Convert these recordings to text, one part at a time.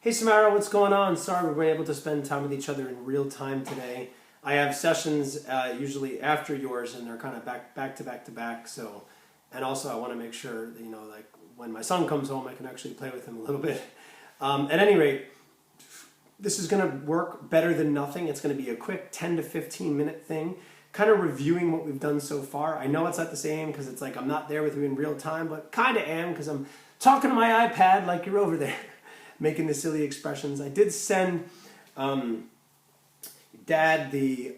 Hey Samara, what's going on? Sorry we weren't able to spend time with each other in real time today. I have sessions usually after yours, and they're kind of back to back. So, and also I want to make sure that, like when my son comes home, I can actually play with him a little bit. At any rate, this is going to work better than nothing. It's going to be a quick 10 to 15 minute thing, kind of reviewing what we've done so far. I know it's not the same because it's like I'm not there with you in real time, but kind of am because I'm talking to my iPad like you're over there, making the silly expressions. I did send Dad the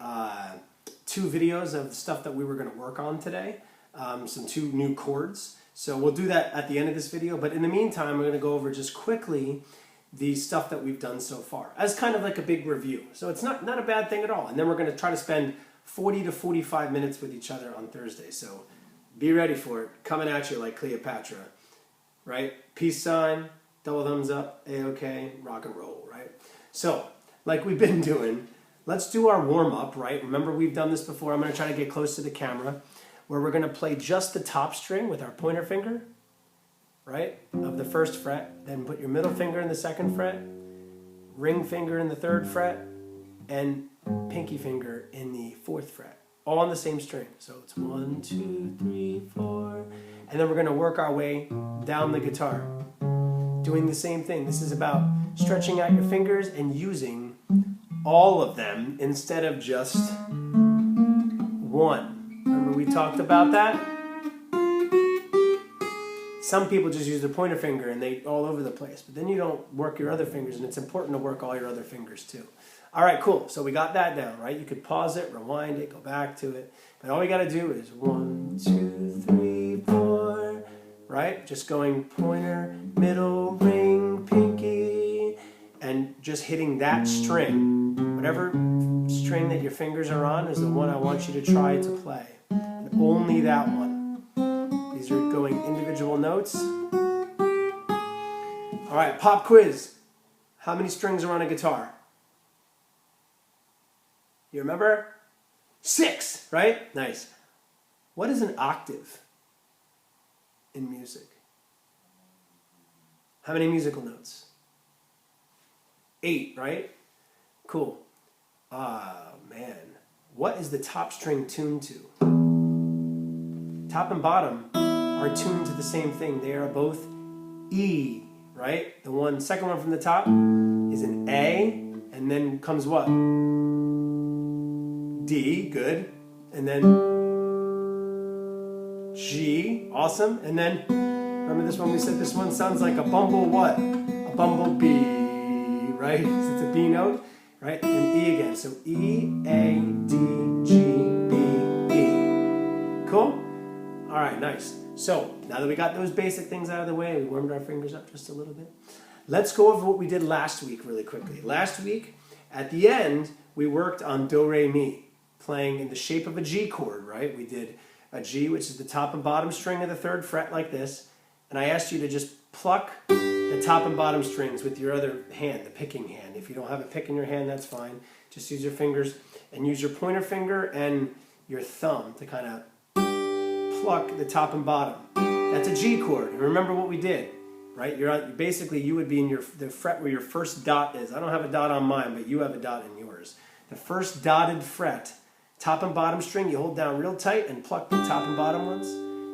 2 videos of the stuff that we were going to work on today, some 2 new chords. So we'll do that at the end of this video, but in the meantime, I'm going to go over just quickly the stuff that we've done so far as kind of like a big review. So it's not a bad thing at all. And then we're going to try to spend 40 to 45 minutes with each other on Thursday. So be ready for it. Coming at you like Cleopatra, right? Peace sign, double thumbs up, A-OK, rock and roll, right? So like we've been doing, let's do our warm-up, right? Remember, we've done this before. I'm going to try to get close to the camera, where we're going to play just the top string with our pointer finger, right, of the 1st fret. Then put your middle finger in the 2nd fret, ring finger in the 3rd fret, and pinky finger in the 4th fret, all on the same string. So it's 1, 2, 3, 4. And then we're going to work our way down the guitar, doing the same thing. This is about stretching out your fingers and using all of them instead of just one. Remember we talked about that? Some people just use their pointer finger and they all over the place, but then you don't work your other fingers, and it's important to work all your other fingers too. All right, cool. So we got that down, right? You could pause it, rewind it, go back to it. But all we got to do is 1, 2, 3, 4, right? Just going pointer, middle, ring, pinky, and just hitting that string. Whatever string that your fingers are on is the one I want you to try to play. And only that one. These are going individual notes. All right, pop quiz. How many strings are on a guitar? You remember? 6, right? Nice. What is an octave in music? How many musical notes? 8, right? Cool. Man. What is the top string tuned to? Top and bottom are tuned to the same thing. They are both E, right? The second one from the top is an A, and then comes what? D, good. And then G, awesome. And then, remember this one? We said this one sounds like a bumble what? A bumblebee, right? It's a B note, right? And E again. So E, A, D, G, B, E. Cool? All right, nice. So now that we got those basic things out of the way, we warmed our fingers up just a little bit. Let's go over what we did last week really quickly. Last week, at the end, we worked on do, re, mi, playing in the shape of a G chord, right? We did a G, which is the top and bottom string of the 3rd fret like this. And I asked you to just pluck the top and bottom strings with your other hand, the picking hand. If you don't have a pick in your hand, that's fine. Just use your fingers and use your pointer finger and your thumb to kind of pluck the top and bottom. That's a G chord. And remember what we did, right? Basically, you would be in the fret where your first dot is. I don't have a dot on mine, but you have a dot in yours. The first dotted fret, top and bottom string, you hold down real tight and pluck the top and bottom ones.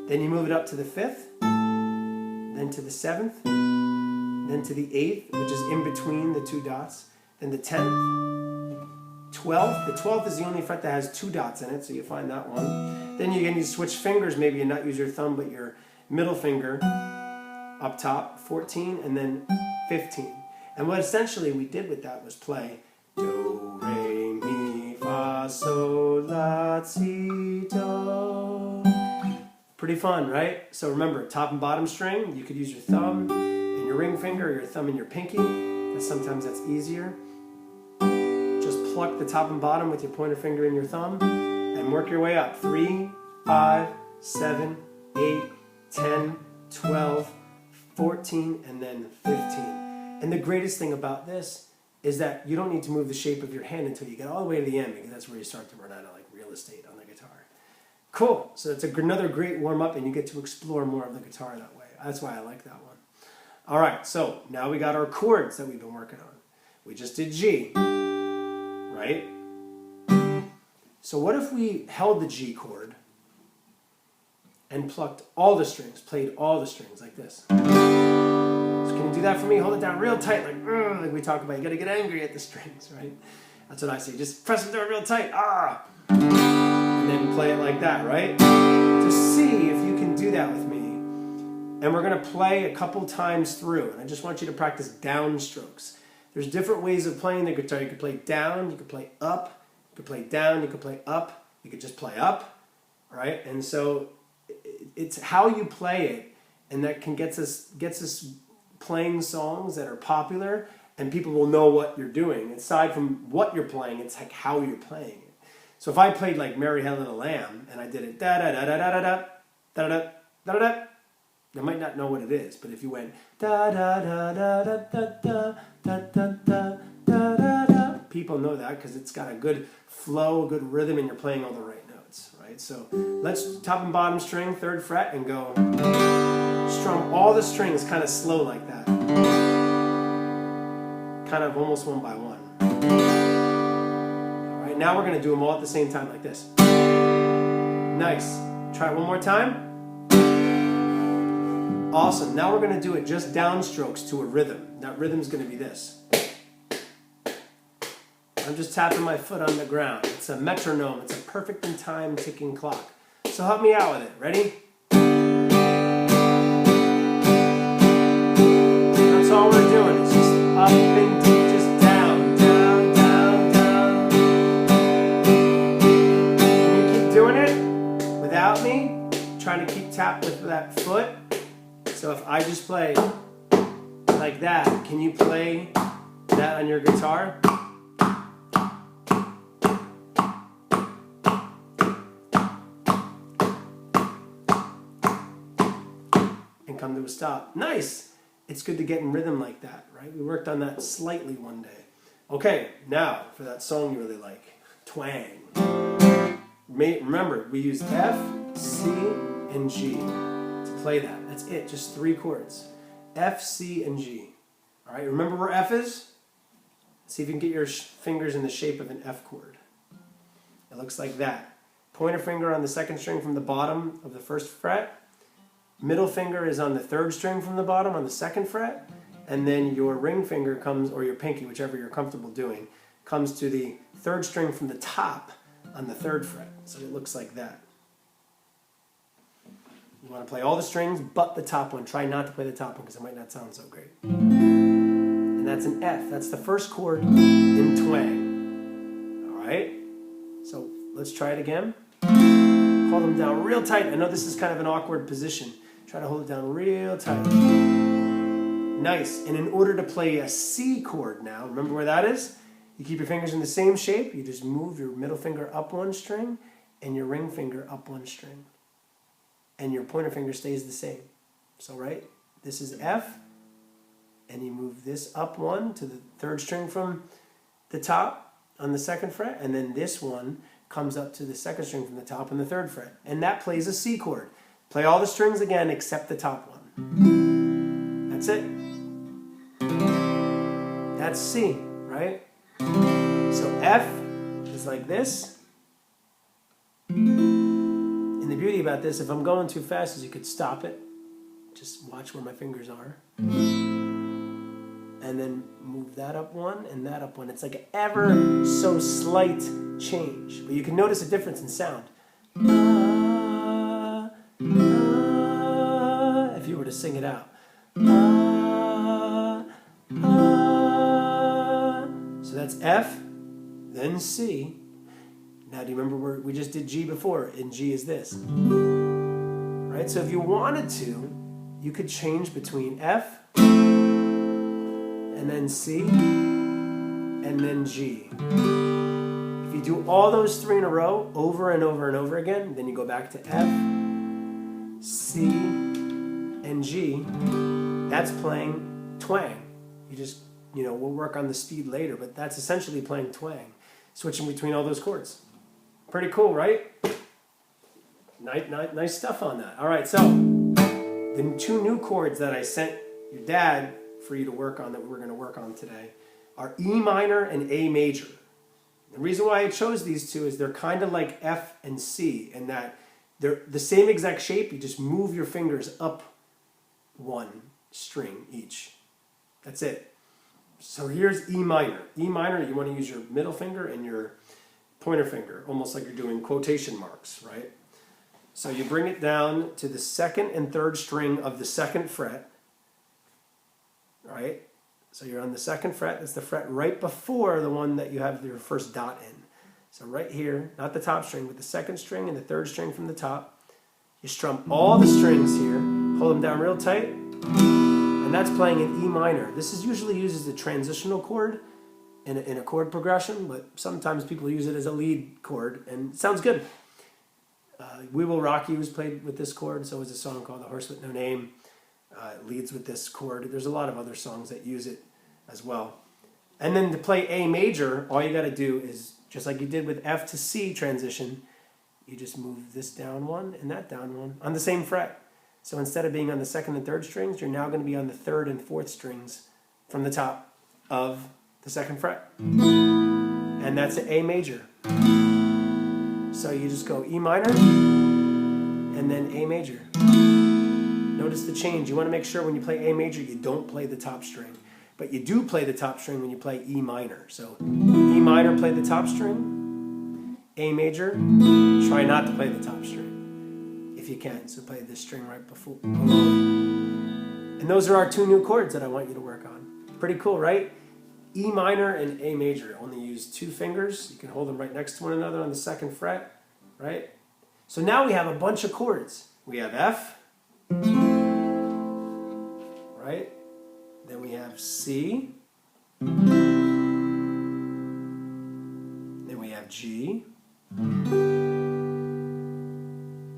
Then you move it up to the 5th, then to the 7th, then to the 8th, which is in between the 2 dots, then the 10th, 12th. The 12th is the only fret that has 2 dots in it, so you find that one. Then you can switch fingers, maybe, and not use your thumb, but your middle finger up top, 14, and then 15. And what essentially we did with that was play do, re, mi, fa, sol, la, si, do. Pretty fun, right? So remember, top and bottom string, you could use your thumb and your ring finger, or your thumb and your pinky. Sometimes that's easier. Just pluck the top and bottom with your pointer finger and your thumb and work your way up. 3, 5, 7, 8, 10, 12, 14, and then 15. And the greatest thing about this is that you don't need to move the shape of your hand until you get all the way to the end, because that's where you start to run out of real estate on the guitar. Cool. So it's another great warm-up, and you get to explore more of the guitar that way. That's why I like that one. All right, so now we got our chords that we've been working on. We just did G, right? So what if we held the G chord and plucked all the strings, played all the strings like this? So can you do that for me? Hold it down real tight, like we talk about. You gotta get angry at the strings, right? That's what I say. Just press them down real tight. Ah! And then play it like that, right? To see if you can do that with me. And we're going to play a couple times through. And I just want you to practice downstrokes. There's different ways of playing the guitar. You could play down, you could play up, you could play down, you could play up, you could just play up, right? And so it's how you play it, and that can gets us playing songs that are popular, and people will know what you're doing. Aside from what you're playing, it's like how you're playing it. So if I played like Mary Had a Little Lamb, and I did it da-da-da-da-da-da-da, da-da-da-da-da-da, they might not know what it is, but if you went da-da-da-da-da-da-da-da-da-da-da, people know that because it's got a good flow, a good rhythm, and you're playing all the right notes, right? So let's top and bottom string, 3rd fret, and go strum all the strings kind of slow like that. Kind of almost one by one. All right, now we're going to do them all at the same time like this. Nice. Try it one more time. Awesome. Now we're going to do it just downstrokes to a rhythm. That rhythm's going to be this. I'm just tapping my foot on the ground. It's a metronome. It's a perfect in time ticking clock. So help me out with it. Ready? That's all we're doing. It's just up and just down, down, down, down. Can you keep doing it without me? Trying to keep tap with that foot. So if I just play like that, can you play that on your guitar? And come to a stop. Nice! It's good to get in rhythm like that, right? We worked on that slightly one day. Okay, now for that song you really like, Twang. Remember, we use F, C, and G. Play that. That's it. Just 3 chords. F, C, and G. All right. Remember where F is? See if you can get your fingers in the shape of an F chord. It looks like that. Pointer finger on the 2nd string from the bottom of the 1st fret. Middle finger is on the 3rd string from the bottom on the 2nd fret. And then your ring finger comes, or your pinky, whichever you're comfortable doing, comes to the 3rd string from the top on the 3rd fret. So it looks like that. You want to play all the strings but the top one. Try not to play the top one because it might not sound so great. And that's an F. That's the 1st chord in twang. All right? So let's try it again. Hold them down real tight. I know this is kind of an awkward position. Try to hold it down real tight. Nice. And in order to play a C chord now, remember where that is? You keep your fingers in the same shape. You just move your middle finger up 1 string and your ring finger up 1 string. And your pointer finger stays the same. So, right, this is F, and you move this up 1 to the 3rd string from the top on the 2nd fret, and then this one comes up to the 2nd string from the top on the 3rd fret. And that plays a C chord. Play all the strings again except the top one. That's it. That's C, right? So F is like this. And the beauty about this, if I'm going too fast, is you could stop it. Just watch where my fingers are. And then move that up 1 and that up 1. It's like an ever so slight change. But you can notice a difference in sound. If you were to sing it out. So that's F, then C. Now, do you remember where we just did G before? And G is this. Right? So if you wanted to, you could change between F and then C and then G. If you do all those 3 in a row over and over and over again, then you go back to F, C, and G. That's playing twang. You just, we'll work on the speed later, but that's essentially playing twang. Switching between all those chords. Pretty cool, right? Nice stuff on that. All right, so the 2 new chords that I sent your dad for you to work on that we're going to work on today are E minor and A major. The reason why I chose these two is they're kind of like F and C in that they're the same exact shape. You just move your fingers up one string each. That's it. So here's E minor. E minor, you want to use your middle finger and your pointer finger, almost like you're doing quotation marks, right? So you bring it down to the second and third string of the second fret, right? So you're on the second fret. That's the fret right before the one that you have your first dot in. So right here, not the top string, but the second string and the third string from the top. You strum all the strings here, hold them down real tight, and that's playing in E minor. This is usually used as a transitional chord in a chord progression, but sometimes people use it as a lead chord, and it sounds good. We Will Rock You was played with this chord, so is a song called The Horse with No Name. It leads with this chord. There's a lot of other songs that use it as well. And then to play A major, all you got to do is, just like you did with F to C transition, you just move this down one and that down one on the same fret. So instead of being on the second and third strings, you're now going to be on the third and fourth strings from the top of the second fret. And that's an A major. So you just go E minor and then A major. Notice the change. You want to make sure when you play A major, you don't play the top string. But you do play the top string when you play E minor. So E minor, play the top string. A major, try not to play the top string if you can. So play this string right below it. And those are our two new chords that I want you to work on. Pretty cool, right? E minor and A major. Only use two fingers. You can hold them right next to one another on the second fret, right? So now we have a bunch of chords. We have F, right? Then we have C. Then we have G.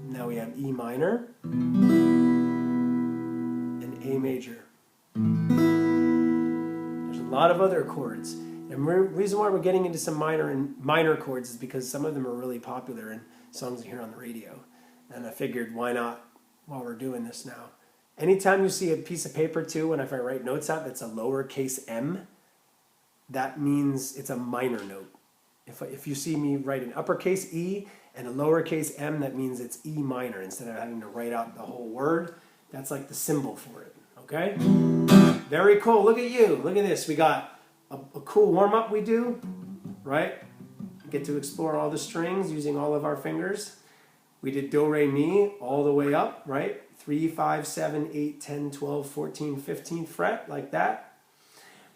Now we have E minor and A major. There's a lot of other chords. And the reason why we're getting into some minor chords is because some of them are really popular in songs you hear on the radio. And I figured, why not while we're doing this now? Anytime you see a piece of paper too, when if I write notes out, that's a lowercase m, that means it's a minor note. If you see me write an uppercase E and a lowercase m, that means it's E minor. Instead of having to write out the whole word, that's like the symbol for it, okay? Very cool. Look at you. Look at this. We got a cool warm-up we do, right? Get to explore all the strings using all of our fingers. We did do, re, mi all the way up, right? 3, 5, 7, 8, 10, 12, 14, 15th fret, like that.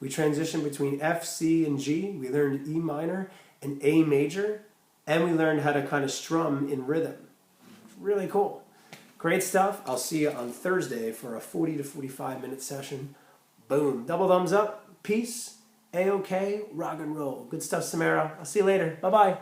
We transitioned between F, C, and G. We learned E minor and A major. And we learned how to kind of strum in rhythm. Really cool. Great stuff. I'll see you on Thursday for a 40 to 45 minute session. Boom. Double thumbs up. Peace. A-OK. Rock and roll. Good stuff, Samara. I'll see you later. Bye-bye.